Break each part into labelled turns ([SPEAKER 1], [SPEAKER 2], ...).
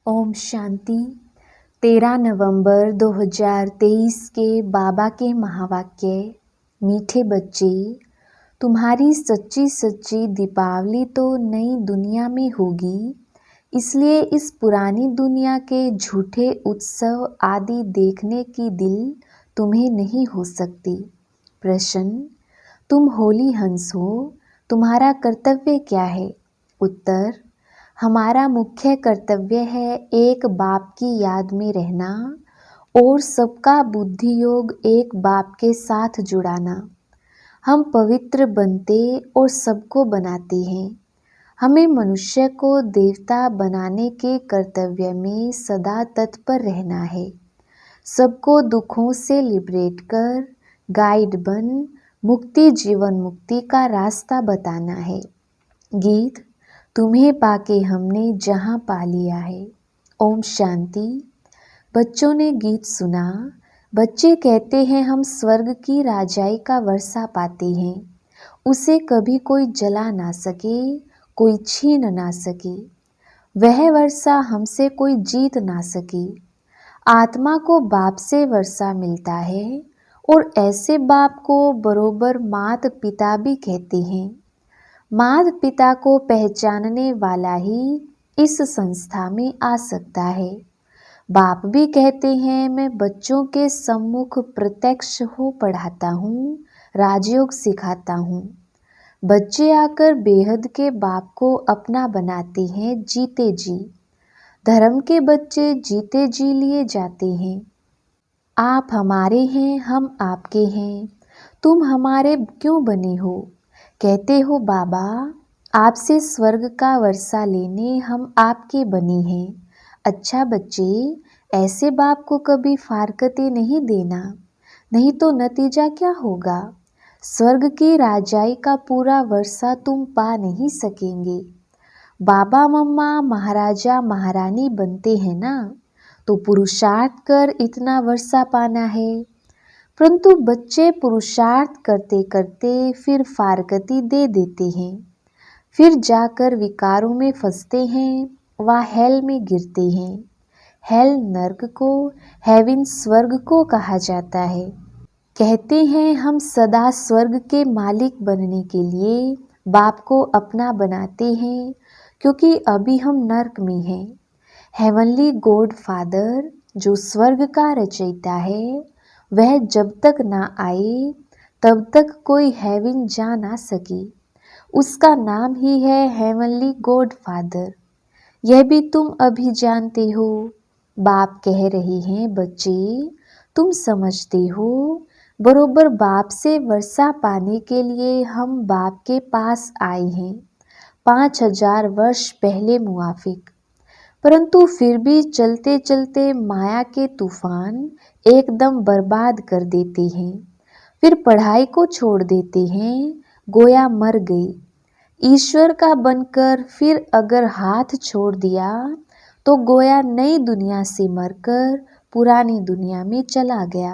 [SPEAKER 1] ओम शांति। 13 नवंबर 2023 के बाबा के महावाक्य। मीठे बच्चे, तुम्हारी सच्ची सच्ची दीपावली तो नई दुनिया में होगी, इसलिए इस पुरानी दुनिया के झूठे उत्सव आदि देखने की दिल तुम्हें नहीं हो सकती। प्रश्न, तुम होली हंस हो, तुम्हारा कर्तव्य क्या है? उत्तर, हमारा मुख्य कर्तव्य है एक बाप की याद में रहना और सबका बुद्धि योग एक बाप के साथ जुड़ाना। हम पवित्र बनते और सबको बनाते हैं। हमें मनुष्य को देवता बनाने के कर्तव्य में सदा तत्पर रहना है। सबको दुखों से लिबरेट कर गाइड बन मुक्ति जीवन मुक्ति का रास्ता बताना है। गीत, तुम्हें पाके हमने जहां पा लिया है। ओम शांति। बच्चों ने गीत सुना। बच्चे कहते हैं हम स्वर्ग की राजाई का वर्षा पाते हैं, उसे कभी कोई जला ना सके, कोई छीन ना सके। वह वर्षा हमसे कोई जीत ना सके। आत्मा को बाप से वर्षा मिलता है और ऐसे बाप को बरोबर मात पिता भी कहते हैं। माता पिता को पहचानने वाला ही इस संस्था में आ सकता है। बाप भी कहते हैं मैं बच्चों के सम्मुख प्रत्यक्ष हो पढ़ाता हूँ, राजयोग सिखाता हूँ। बच्चे आकर बेहद के बाप को अपना बनाते हैं जीते जी। धर्म के बच्चे जीते जी लिए जाते हैं। आप हमारे हैं, हम आपके हैं, तुम हमारे क्यों बने हो? कहते हो बाबा, आपसे स्वर्ग का वर्षा लेने हम आपके बने हैं। अच्छा बच्चे, ऐसे बाप को कभी फारकते नहीं देना, नहीं तो नतीजा क्या होगा? स्वर्ग की राजाई का पूरा वर्षा तुम पा नहीं सकेंगे। बाबा मम्मा महाराजा महारानी बनते हैं ना, तो पुरुषार्थ कर इतना वर्षा पाना है। परंतु बच्चे पुरुषार्थ करते करते फिर फारकती दे देते हैं, फिर जाकर विकारों में फंसते हैं, व हेल में गिरते हैं। हेल नर्क को, हेवन स्वर्ग को कहा जाता है। कहते हैं हम सदा स्वर्ग के मालिक बनने के लिए बाप को अपना बनाते हैं, क्योंकि अभी हम नर्क में हैं। हेवनली गॉड फादर जो स्वर्ग का रचयिता है, वह जब तक ना आए तब तक कोई हेवन जा ना सके। उसका नाम ही है हेवनली गॉड फादर। यह भी तुम अभी जानते हो। बाप कह रहे हैं बच्चे, तुम समझते हो, बरोबर बाप से वर्षा पाने के लिए हम बाप के पास आए हैं 5000 वर्ष पहले मुआफिक। परंतु फिर भी चलते चलते माया के तूफान एकदम बर्बाद कर देते हैं। फिर पढ़ाई को छोड़ देते हैं, गोया मर गई। ईश्वर का बनकर फिर अगर हाथ छोड़ दिया तो गोया नई दुनिया से मरकर पुरानी दुनिया में चला गया।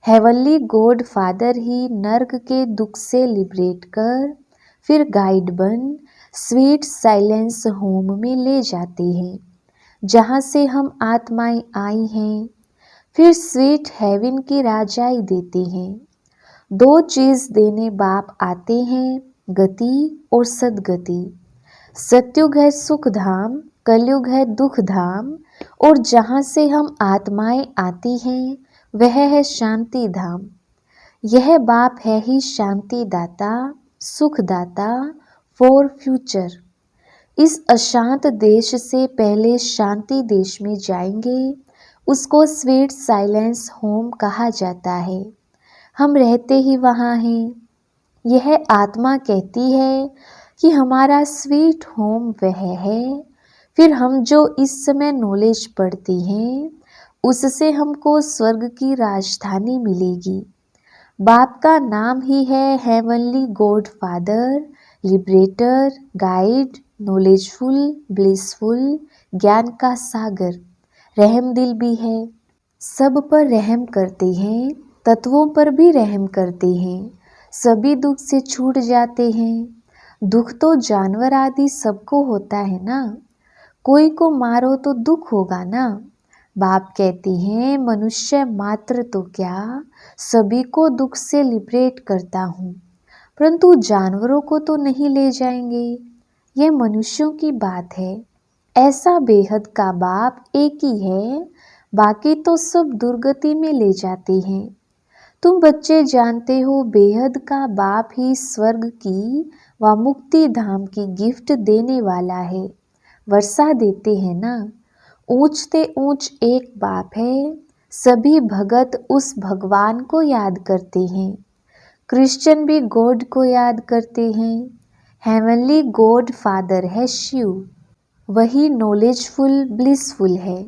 [SPEAKER 1] हेवनली गॉड फादर ही नर्क के दुख से लिबरेट कर फिर गाइड बन स्वीट साइलेंस होम में ले जाते हैं, जहाँ से हम आत्माएं आई हैं। फिर स्वीट हेवन की राजाई देते हैं। 2 चीज देने बाप आते हैं, गति और सदगति। सत्युग है सुख धाम, कलयुग है दुख धाम, और जहाँ से हम आत्माएं आती हैं वह है शांति धाम। यह बाप है ही शांति दाता, सुख दाता फॉर फ्यूचर। इस अशांत देश से पहले शांति देश में जाएंगे, उसको स्वीट साइलेंस होम कहा जाता है। हम रहते ही वहाँ हैं। यह आत्मा कहती है कि हमारा स्वीट होम वह है। फिर हम जो इस समय नॉलेज पढ़ते हैं, उससे हमको स्वर्ग की राजधानी मिलेगी। बाप का नाम ही है heavenly God father, liberator, guide, knowledgeful, blissful, ज्ञान का सागर। रहम दिल भी है, सब पर रहम करते हैं, तत्वों पर भी रहम करते हैं, सभी दुख से छूट जाते हैं। दुख तो जानवर आदि सबको होता है ना। कोई को मारो तो दुख होगा ना। बाप कहते हैं मनुष्य मात्र तो क्या, सभी को दुख से लिबरेट करता हूँ, परंतु जानवरों को तो नहीं ले जाएंगे। यह मनुष्यों की बात है। ऐसा बेहद का बाप एक ही है, बाकी तो सब दुर्गति में ले जाते हैं। तुम बच्चे जानते हो बेहद का बाप ही स्वर्ग की व मुक्ति धाम की गिफ्ट देने वाला है। वर्षा देते हैं ना। ऊंचते ऊंच एक बाप है, सभी भगत उस भगवान को याद करते हैं। क्रिश्चियन भी गॉड को याद करते हैं। हेवनली गॉड फादर है शिव, वही नॉलेजफुल ब्लिसफुल है।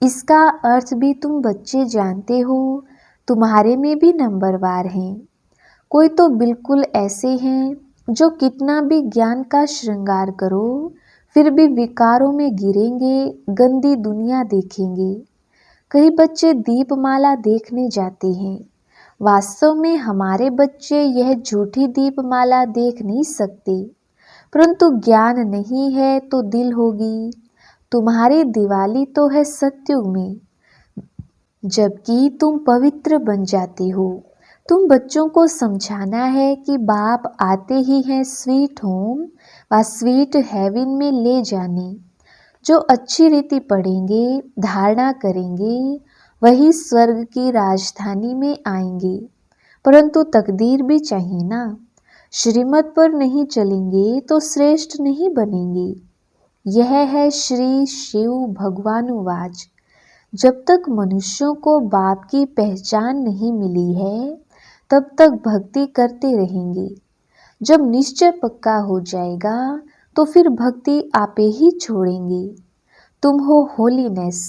[SPEAKER 1] इसका अर्थ भी तुम बच्चे जानते हो, तुम्हारे में भी नंबरवार हैं। कोई तो बिल्कुल ऐसे हैं जो कितना भी ज्ञान का श्रृंगार करो फिर भी विकारों में गिरेंगे, गंदी दुनिया देखेंगे। कई बच्चे दीपमाला देखने जाते हैं। वास्तव में हमारे बच्चे यह झूठी दीपमाला देख नहीं सकते, परंतु ज्ञान नहीं है तो दिल होगी। तुम्हारी दिवाली तो है सत्युग में, जबकि तुम पवित्र बन जाते हो। तुम बच्चों को समझाना है कि बाप आते ही हैं स्वीट होम व स्वीट हेवन में ले जाने। जो अच्छी रीति पढ़ेंगे, धारणा करेंगे, वही स्वर्ग की राजधानी में आएंगे। परंतु तकदीर भी चाहिए ना। श्रीमत पर नहीं चलेंगे तो श्रेष्ठ नहीं बनेंगे। यह है श्री शिव भगवानुवाच। जब तक मनुष्यों को बाप की पहचान नहीं मिली है, तब तक भक्ति करते रहेंगे। जब निश्चय पक्का हो जाएगा तो फिर भक्ति आपे ही छोड़ेंगे। तुम हो होलीनेस।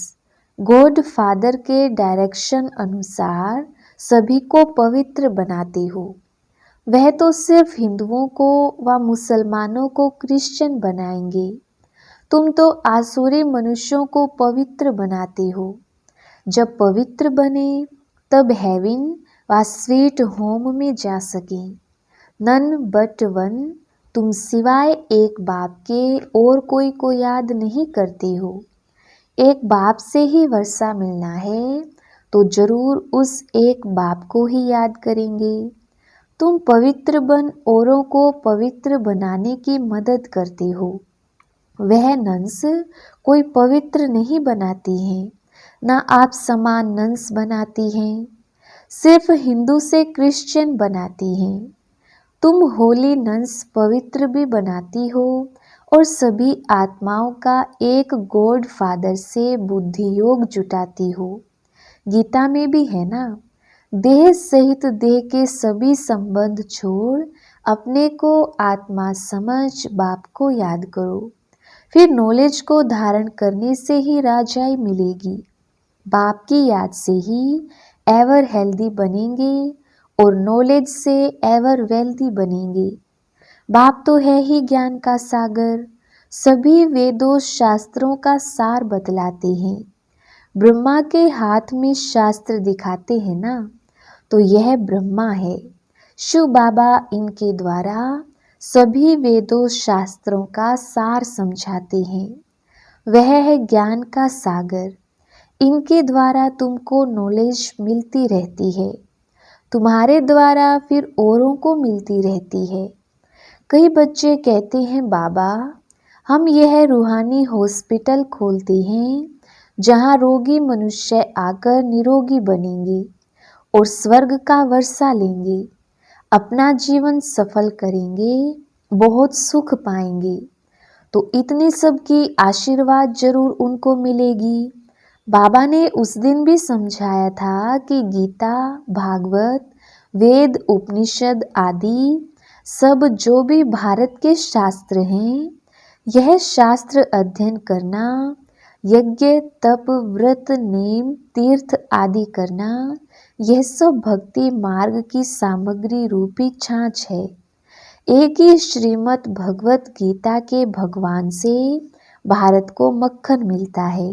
[SPEAKER 1] गॉड फादर के डायरेक्शन अनुसार सभी को पवित्र बनाते हो। वह तो सिर्फ हिंदुओं को व मुसलमानों को क्रिश्चियन बनाएंगे। तुम तो आसुरी मनुष्यों को पवित्र बनाते हो। जब पवित्र बने तब हेवन व स्वीट होम में जा सके। नन बट वन, तुम सिवाय एक बाप के और कोई को याद नहीं करते हो। एक बाप से ही वर्षा मिलना है तो जरूर उस एक बाप को ही याद करेंगे। तुम पवित्र बन औरों को पवित्र बनाने की मदद करते हो। वह नंस कोई पवित्र नहीं बनाती हैं, ना आप समान नंस बनाती हैं, सिर्फ हिंदू से क्रिश्चियन बनाती हैं। तुम होली नंस पवित्र भी बनाती हो और सभी आत्माओं का एक गॉड फादर से बुद्धि योग जुटाती हो। गीता में भी है ना, देह सहित देह के सभी संबंध छोड़ अपने को आत्मा समझ बाप को याद करो। फिर नॉलेज को धारण करने से ही राजाई मिलेगी। बाप की याद से ही एवर हेल्दी बनेंगे और नॉलेज से एवर वेल्दी बनेंगे। बाप तो है ही ज्ञान का सागर, सभी वेदों शास्त्रों का सार बतलाते हैं। ब्रह्मा के हाथ में शास्त्र दिखाते हैं ना, तो यह ब्रह्मा है। शिव बाबा इनके द्वारा सभी वेदों शास्त्रों का सार समझाते हैं। वह है ज्ञान का सागर। इनके द्वारा तुमको नॉलेज मिलती रहती है, तुम्हारे द्वारा फिर औरों को मिलती रहती है। कई बच्चे कहते हैं बाबा हम यह रूहानी हॉस्पिटल खोलते हैं जहाँ रोगी मनुष्य आकर निरोगी बनेंगे और स्वर्ग का वर्षा लेंगे, अपना जीवन सफल करेंगे, बहुत सुख पाएंगे। तो इतने सब की आशीर्वाद जरूर उनको मिलेगी। बाबा ने उस दिन भी समझाया था कि गीता, भागवत, वेद, उपनिषद आदि सब जो भी भारत के शास्त्र हैं, यह शास्त्र अध्ययन करना, यज्ञ, तप, व्रत, नेम, तीर्थ आदि करना, यह सब भक्ति मार्ग की सामग्री रूपी छाछ है। एक ही श्रीमद् भगवत गीता के भगवान से भारत को मक्खन मिलता है।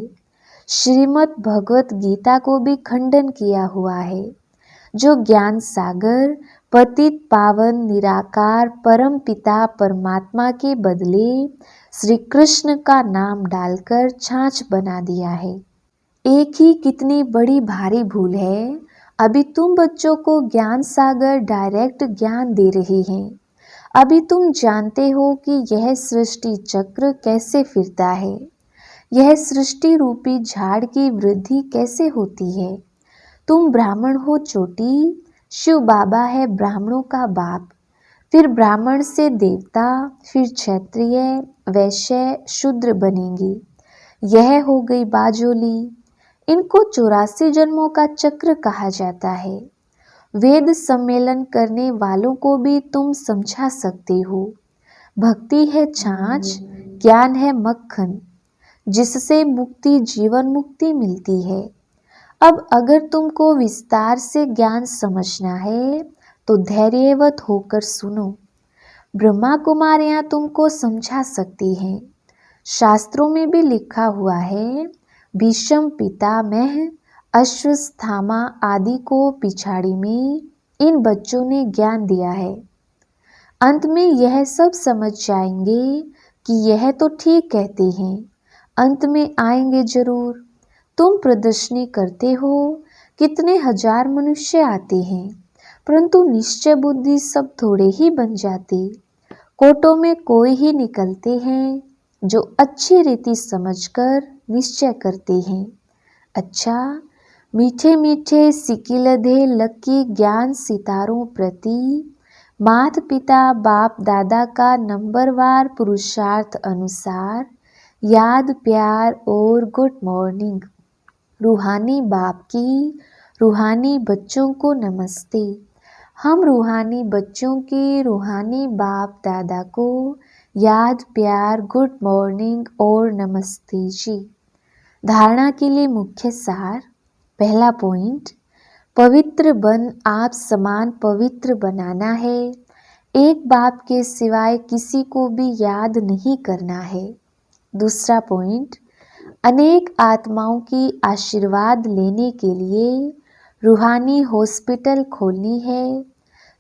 [SPEAKER 1] श्रीमद् भगवत गीता को भी खंडन किया हुआ है। जो ज्ञान सागर, पतित पावन निराकार परम पिता परमात्मा के बदले श्री कृष्ण का नाम डालकर छाछ बना दिया है। एक ही कितनी बड़ी भारी भूल है। अभी तुम बच्चों को ज्ञान सागर डायरेक्ट ज्ञान दे रहे हैं। अभी तुम जानते हो कि यह सृष्टि चक्र कैसे फिरता है, यह सृष्टि रूपी झाड़ की वृद्धि कैसे होती है। तुम ब्राह्मण हो चोटी, शिव बाबा है ब्राह्मणों का बाप, फिर ब्राह्मण से देवता, फिर क्षत्रिय, वैश्य, शूद्र बनेंगे। यह हो गई बाजोली। इनको 84 जन्मों का चक्र कहा जाता है। वेद सम्मेलन करने वालों को भी तुम समझा सकते हो। भक्ति है छाछ, ज्ञान है मक्खन, जिससे मुक्ति जीवन मुक्ति मिलती है। अब अगर तुमको विस्तार से ज्ञान समझना है तो धैर्यवत होकर सुनो। ब्रह्मा कुमारियां तुमको समझा सकती हैं। शास्त्रों में भी लिखा हुआ है, भीष्म पितामह, अश्वत्थामा आदि को पिछाड़ी में इन बच्चों ने ज्ञान दिया है। अंत में यह सब समझ जाएंगे कि यह तो ठीक कहते हैं। अंत में आएंगे जरूर। तुम प्रदर्शनी करते हो, कितने हजार मनुष्य आते हैं, परंतु निश्चय बुद्धि सब थोड़े ही बन जाते। कोटों में कोई ही निकलते हैं जो अच्छी रीति समझकर निश्चय करते हैं। अच्छा, मीठे मीठे सिकिलधे लकी ज्ञान सितारों प्रति माता पिता बाप दादा का नंबरवार पुरुषार्थ अनुसार याद प्यार और गुड मॉर्निंग। रूहानी बाप की रूहानी बच्चों को नमस्ते। हम रूहानी बच्चों की रूहानी बाप दादा को याद प्यार गुड मॉर्निंग और नमस्ते जी। धारणा के लिए मुख्य सार। पहला पॉइंट, पवित्र बन आप समान पवित्र बनाना है। एक बाप के सिवाय किसी को भी याद नहीं करना है। दूसरा पॉइंट, अनेक आत्माओं की आशीर्वाद लेने के लिए रूहानी हॉस्पिटल खोलनी है।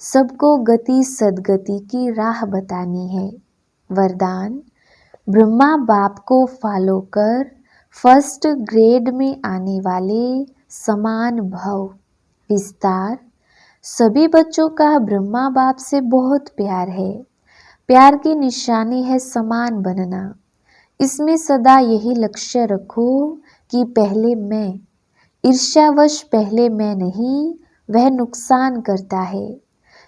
[SPEAKER 1] सबको गति सदगति की राह बतानी है। वरदान, ब्रह्मा बाप को फॉलो कर फर्स्ट ग्रेड में आने वाले समान भव। विस्तार, सभी बच्चों का ब्रह्मा बाप से बहुत प्यार है। प्यार की निशानी है समान बनना। इसमें सदा यही लक्ष्य रखो कि पहले मैं। ईर्ष्यावश पहले मैं नहीं, वह नुकसान करता है।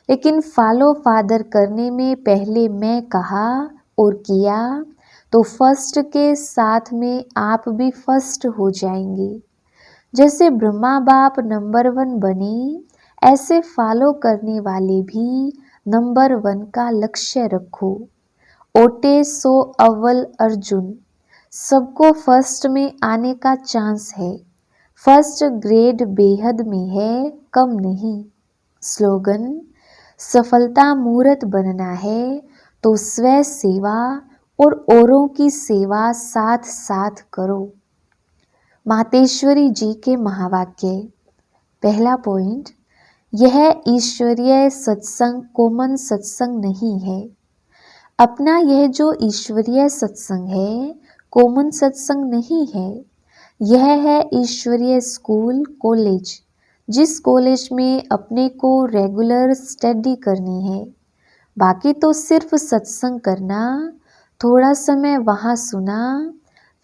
[SPEAKER 1] लेकिन फॉलो फादर करने में पहले मैं कहा और किया तो फर्स्ट के साथ में आप भी फर्स्ट हो जाएंगे। जैसे ब्रह्मा बाप नंबर 1 बने, ऐसे फॉलो करने वाले भी नंबर 1 का लक्ष्य रखो। ओटे सो अव्वल अर्जुन। सबको फर्स्ट में आने का चांस है। फर्स्ट ग्रेड बेहद में है, कम नहीं। स्लोगन, सफलता मूर्त बनना है तो स्वयं सेवा और औरों की सेवा साथ साथ करो। मातेश्वरी जी के महावाक्य। पहला पॉइंट, यह ईश्वरीय सत्संग कॉमन सत्संग नहीं है। अपना यह जो ईश्वरीय सत्संग है कॉमन सत्संग नहीं है। यह है ईश्वरीय स्कूल कॉलेज, जिस कॉलेज में अपने को रेगुलर स्टडी करनी है। बाकी तो सिर्फ सत्संग करना, थोड़ा समय वहाँ सुना,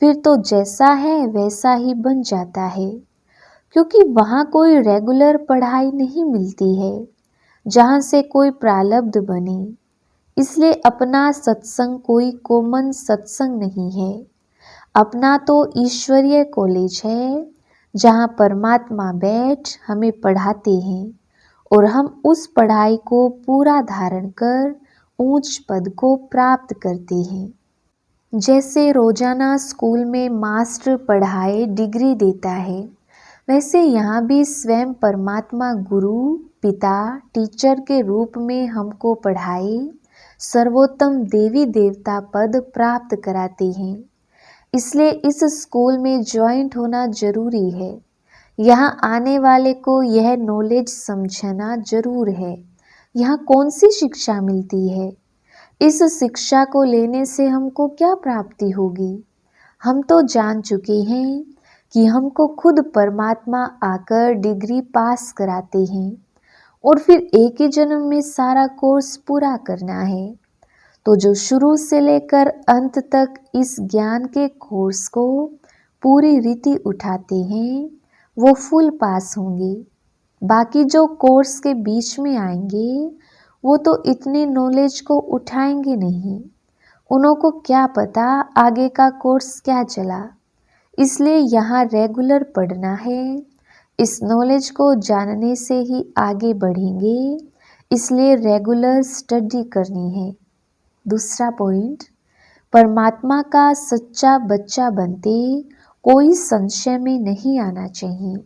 [SPEAKER 1] फिर तो जैसा है वैसा ही बन जाता है। क्योंकि वहाँ कोई रेगुलर पढ़ाई नहीं मिलती है जहाँ से कोई प्रारब्ध बने। इसलिए अपना सत्संग कोई कॉमन सत्संग नहीं है। अपना तो ईश्वरीय कॉलेज है जहाँ परमात्मा बैठ हमें पढ़ाते हैं और हम उस पढ़ाई को पूरा धारण कर ऊंच पद को प्राप्त करते हैं। जैसे रोजाना स्कूल में मास्टर पढ़ाए डिग्री देता है, वैसे यहाँ भी स्वयं परमात्मा गुरु पिता टीचर के रूप में हमको पढ़ाए सर्वोत्तम देवी देवता पद प्राप्त कराते हैं। इसलिए इस स्कूल में ज्वाइंट होना जरूरी है। यहाँ आने वाले को यह नॉलेज समझना जरूर है। यहाँ कौन सी शिक्षा मिलती है? इस शिक्षा को लेने से हमको क्या प्राप्ति होगी? हम तो जान चुके हैं कि हमको खुद परमात्मा आकर डिग्री पास कराते हैं और फिर एक ही जन्म में सारा कोर्स पूरा करना है। तो जो शुरू से लेकर अंत तक इस ज्ञान के कोर्स को पूरी रीति उठाते हैं वो फुल पास होंगे। बाकी जो कोर्स के बीच में आएंगे वो तो इतनी नॉलेज को उठाएंगे नहीं, उन्हों को क्या पता आगे का कोर्स क्या चला। इसलिए यहाँ रेगुलर पढ़ना है, इस नॉलेज को जानने से ही आगे बढ़ेंगे, इसलिए रेगुलर स्टडी करनी है। दूसरा पॉइंट, परमात्मा का सच्चा बच्चा बनते कोई संशय में नहीं आना चाहिए।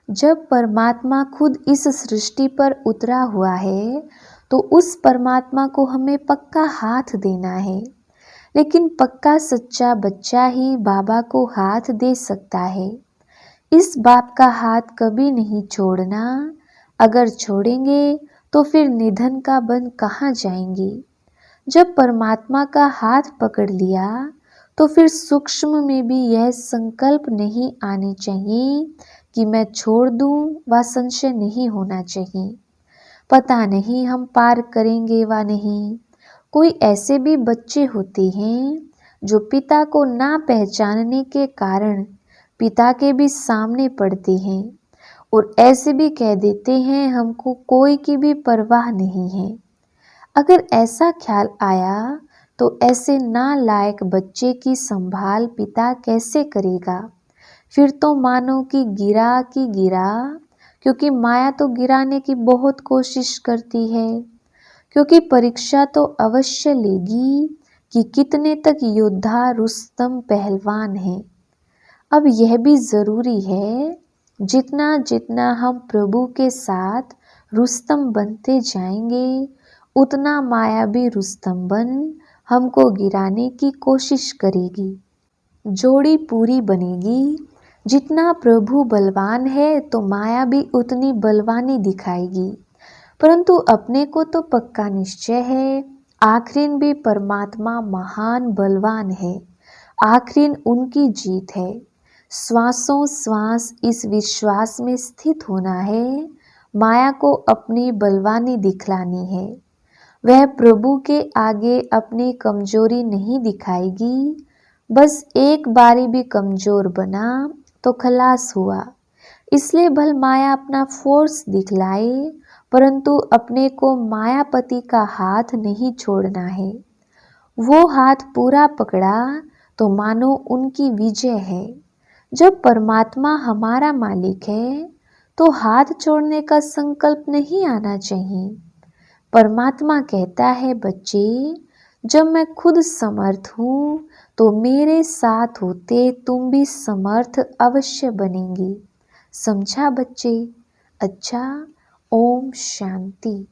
[SPEAKER 1] जब परमात्मा खुद इस सृष्टि पर उतरा हुआ है तो उस परमात्मा को हमें पक्का हाथ देना है, लेकिन पक्का सच्चा बच्चा ही बाबा को हाथ दे सकता है। इस बाप का हाथ कभी नहीं छोड़ना, अगर छोड़ेंगे तो फिर निधन का बन कहाँ जाएंगे। जब परमात्मा का हाथ पकड़ लिया तो फिर सूक्ष्म में भी यह संकल्प नहीं आने चाहिए कि मैं छोड़ दूं, व संशय नहीं होना चाहिए पता नहीं हम पार करेंगे व नहीं। कोई ऐसे भी बच्चे होते हैं जो पिता को ना पहचानने के कारण पिता के भी सामने पड़ते हैं और ऐसे भी कह देते हैं हमको कोई की भी परवाह नहीं है। अगर ऐसा ख्याल आया तो ऐसे नालायक बच्चे की संभाल पिता कैसे करेगा? फिर तो मानो कि गिरा, क्योंकि माया तो गिराने की बहुत कोशिश करती है, क्योंकि परीक्षा तो अवश्य लेगी कि कितने तक योद्धा रुस्तम पहलवान है। अब यह भी जरूरी है, जितना जितना हम प्रभु के साथ रुस्तम बनते जाएंगे उतना माया भी रुस्तम बन हमको गिराने की कोशिश करेगी। जोड़ी पूरी बनेगी, जितना प्रभु बलवान है तो माया भी उतनी बलवानी दिखाएगी। परंतु अपने को तो पक्का निश्चय है आखिरीन भी परमात्मा महान बलवान है, आखिरीन उनकी जीत है। श्वासों श्वास इस विश्वास में स्थित होना है, माया को अपनी बलवानी दिखलानी है। वह प्रभु के आगे अपनी कमजोरी नहीं दिखाएगी, बस एक बारी भी कमजोर बना तो खलास हुआ। इसलिए भल माया अपना फोर्स दिखलाए, परंतु अपने को मायापति का हाथ नहीं छोड़ना है। वो हाथ पूरा पकड़ा तो मानो उनकी विजय है। जब परमात्मा हमारा मालिक है तो हाथ छोड़ने का संकल्प नहीं आना चाहिए। परमात्मा कहता है बच्चे, जब मैं खुद समर्थ हूँ तो मेरे साथ होते तुम भी समर्थ अवश्य बनेंगे। समझा बच्चे? अच्छा, ओम शांति।